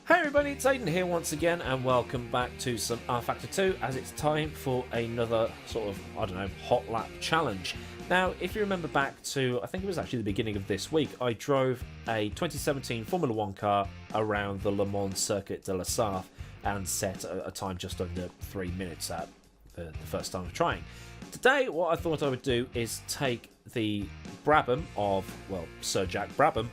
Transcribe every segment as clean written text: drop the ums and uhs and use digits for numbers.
Hey everybody, it's Aiden here once again, and welcome back to some rFactor 2, as it's time for another sort of, I don't know, hot lap challenge. Now, if you remember back to, I think it was actually the beginning of this week, I drove a 2017 Formula 1 car around the Le Mans Circuit De La Sarthe and set a time just under 3 minutes at the first time of trying. Today, what I thought I would do is take the Brabham of, well, Sir Jack Brabham,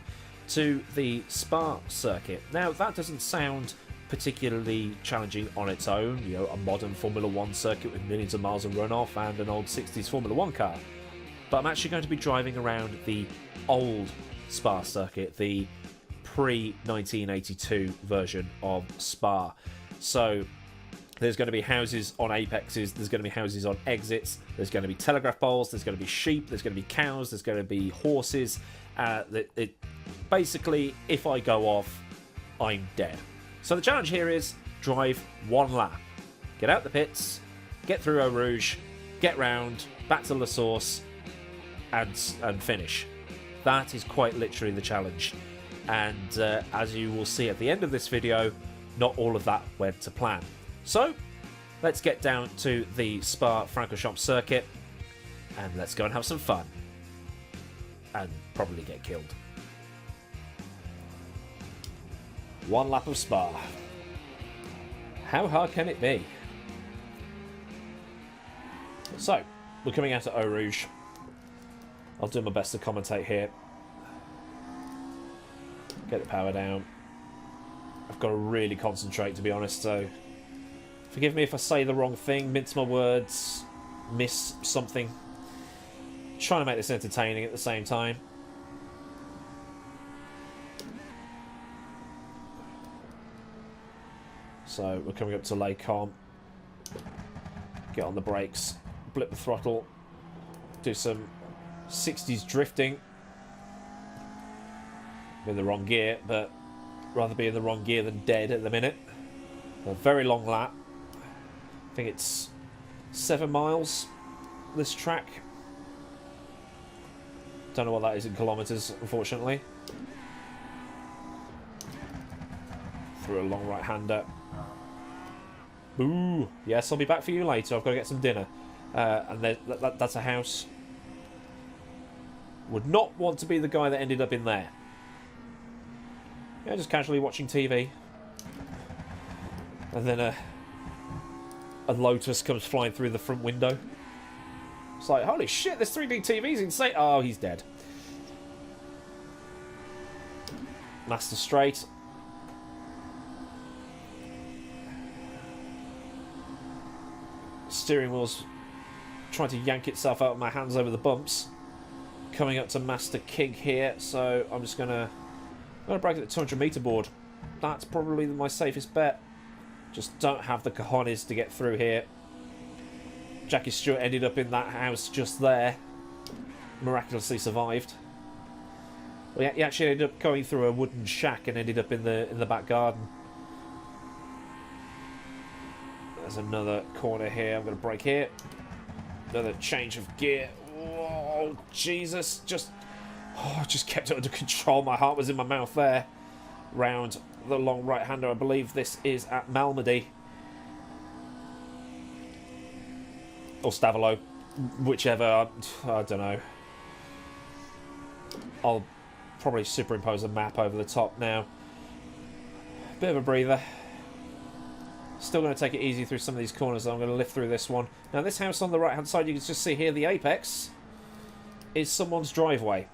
to the Spa circuit. Now, that doesn't sound particularly challenging on its own, you know, a modern Formula 1 circuit with millions of miles of runoff and an old 60s Formula 1 car. But I'm actually going to be driving around the old Spa circuit, the pre-1982 version of Spa. So there's going to be houses on apexes, there's going to be houses on exits, there's going to be telegraph poles, there's going to be sheep, there's going to be cows, there's going to be horses. Basically, if I go off, I'm dead. So the challenge here is drive one lap. Get out the pits, get through Eau Rouge, get round, back to La Source, and finish. That is quite literally the challenge. And as you will see at the end of this video, not all of that went to plan. So, let's get down to the Spa-Francorchamps circuit, and let's go and have some fun. And probably get killed. One lap of Spa. How hard can it be? So, we're coming out of Eau Rouge. I'll do my best to commentate here. Get the power down. I've got to really concentrate, to be honest, so forgive me if I say the wrong thing, mince my words, miss something. Trying to make this entertaining at the same time. So we're coming up to Les Combes. Get on the brakes, blip the throttle, do some 60s drifting. I'm in the wrong gear, but rather be in the wrong gear than dead at the minute. A very long lap. I think it's 7 miles, this track. Don't know what that is in kilometres, unfortunately. Through a long right-hander. Ooh, yes, I'll be back for you later. I've got to get some dinner. And that's a house. Would not want to be the guy that ended up in there. Yeah, just casually watching TV. And then a Lotus comes flying through the front window. It's like, holy shit, there's 3 big TVs insane. Oh, he's dead. Master straight. Steering wheel's trying to yank itself out of my hands over the bumps. Coming up to Master King here, so I'm just gonna brake at the 200 meter board. That's probably my safest bet. Just don't have the cojones to get through here. Jackie Stewart ended up in that house just there. Miraculously survived. Well, he actually ended up going through a wooden shack and ended up in the back garden. There's another corner here. I'm going to brake here. Another change of gear. Oh, Jesus. Just kept it under control. My heart was in my mouth there. Round the long right-hander. I believe this is at Malmedy. Or Stavelot. Whichever. I don't know. I'll probably superimpose a map over the top now. Bit of a breather. Still going to take it easy through some of these corners. I'm going to lift through this one. Now, this house on the right-hand side, you can just see here, the apex is someone's driveway.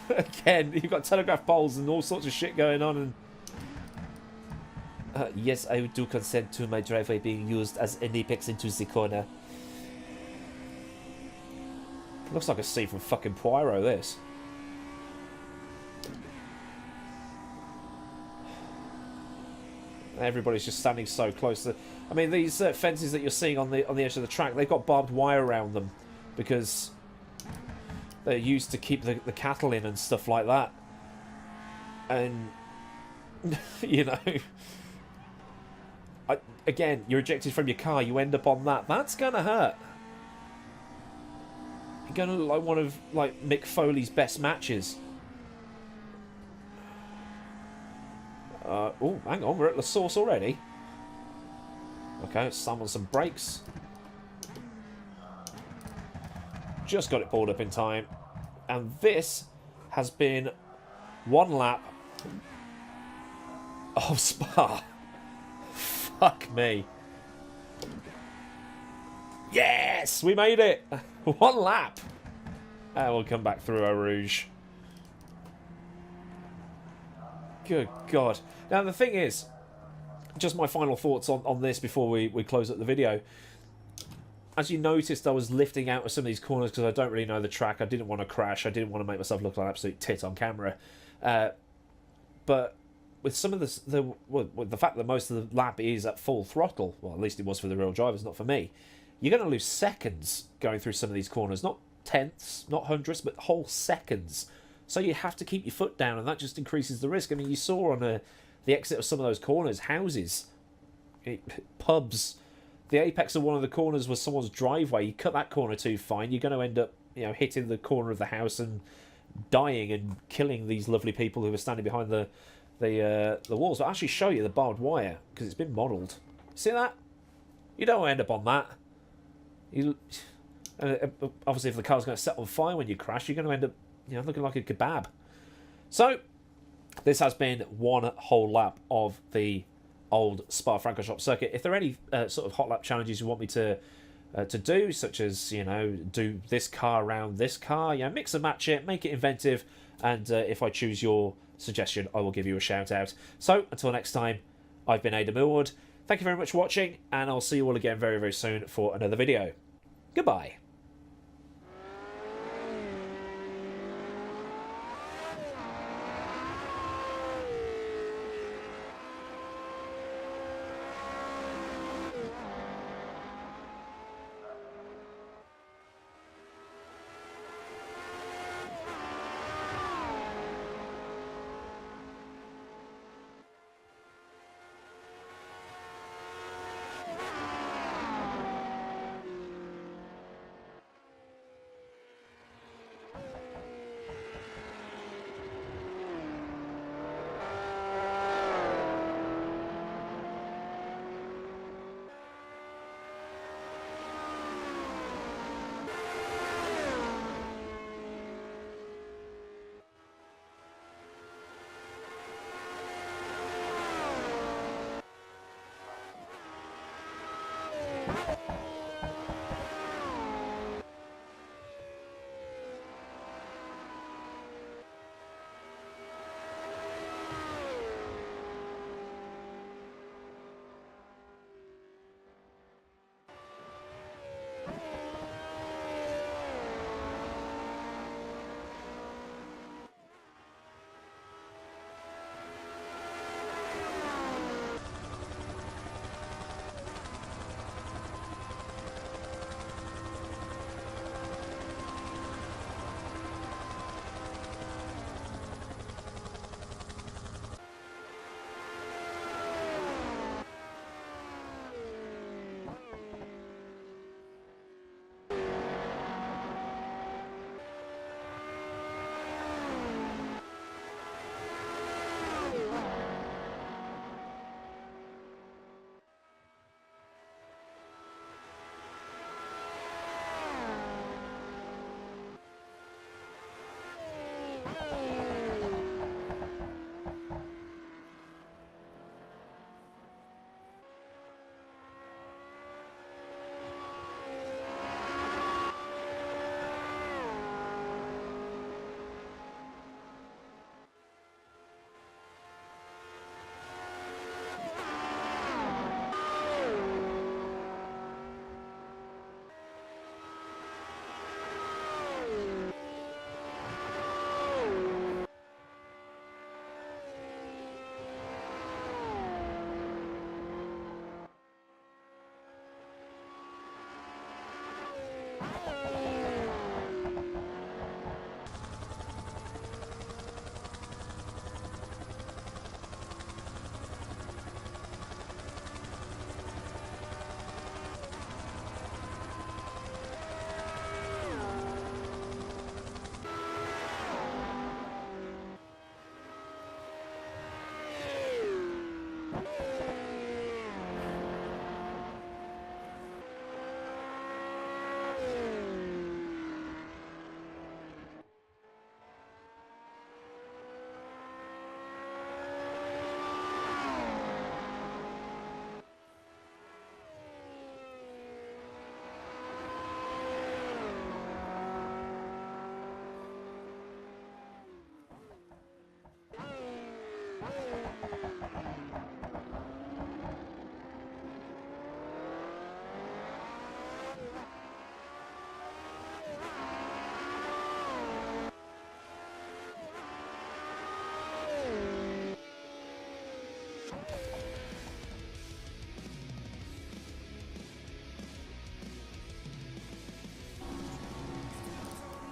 Again, you've got telegraph poles and all sorts of shit going on. And yes, I do consent to my driveway being used as an apex into the corner. Looks like a scene from fucking Poirot, this. Everybody's just standing so close. I mean, these fences that you're seeing on the edge of the track, they've got barbed wire around them because they're used to keep the cattle in and stuff like that. And, you know, again, you're ejected from your car, you end up on that. That's going to hurt. You're going to look like one of Mick Foley's best matches. Oh, hang on, we're at the source already. Okay, let's slam on some brakes. Just got it pulled up in time. And this has been one lap of Spa. Fuck me. Yes, we made it. One lap. And we'll come back through Eau Rouge. Good God. Now, the thing is, just my final thoughts on this before we close up the video. As you noticed, I was lifting out of some of these corners because I don't really know the track. I didn't want to crash. I didn't want to make myself look like an absolute tit on camera. But with some of with the fact that most of the lap is at full throttle, well, at least it was for the real drivers, not for me, you're going to lose seconds going through some of these corners. Not tenths, not hundredths, but whole seconds. So you have to keep your foot down, and that just increases the risk. I mean, you saw on the exit of some of those corners, houses, pubs. The apex of one of the corners was someone's driveway. You cut that corner too fine, you're going to end up, hitting the corner of the house and dying and killing these lovely people who are standing behind the walls. I'll actually show you the barbed wire because it's been modelled. See that? You don't want to end up on that. Obviously, if the car's going to set on fire when you crash, you're going to end up, looking like a kebab. So, this has been one whole lap of the old Spa-Francorchamps circuit. If there are any sort of hot lap challenges you want me to do, such as, do this car around this car, mix and match it, make it inventive, and if I choose your suggestion, I will give you a shout out. So, until next time, I've been Adam Millward. Thank you very much for watching, and I'll see you all again very, very soon for another video. Goodbye.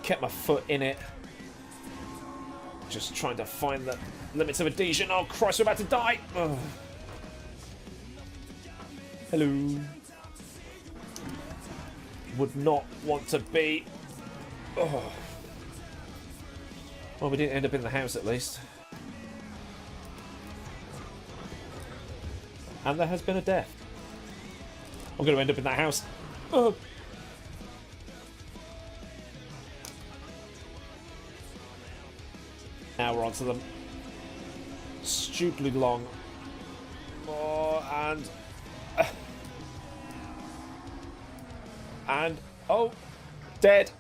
kept my foot in it. Just trying to find the limits of adhesion. Oh, Christ, we're about to die. Ugh. Hello. Would not want to be. Oh. Well, we didn't end up in the house at least. And there has been a death. I'm going to end up in that house. Oh. Now we're onto them. Stupidly long. Oh, and oh, dead.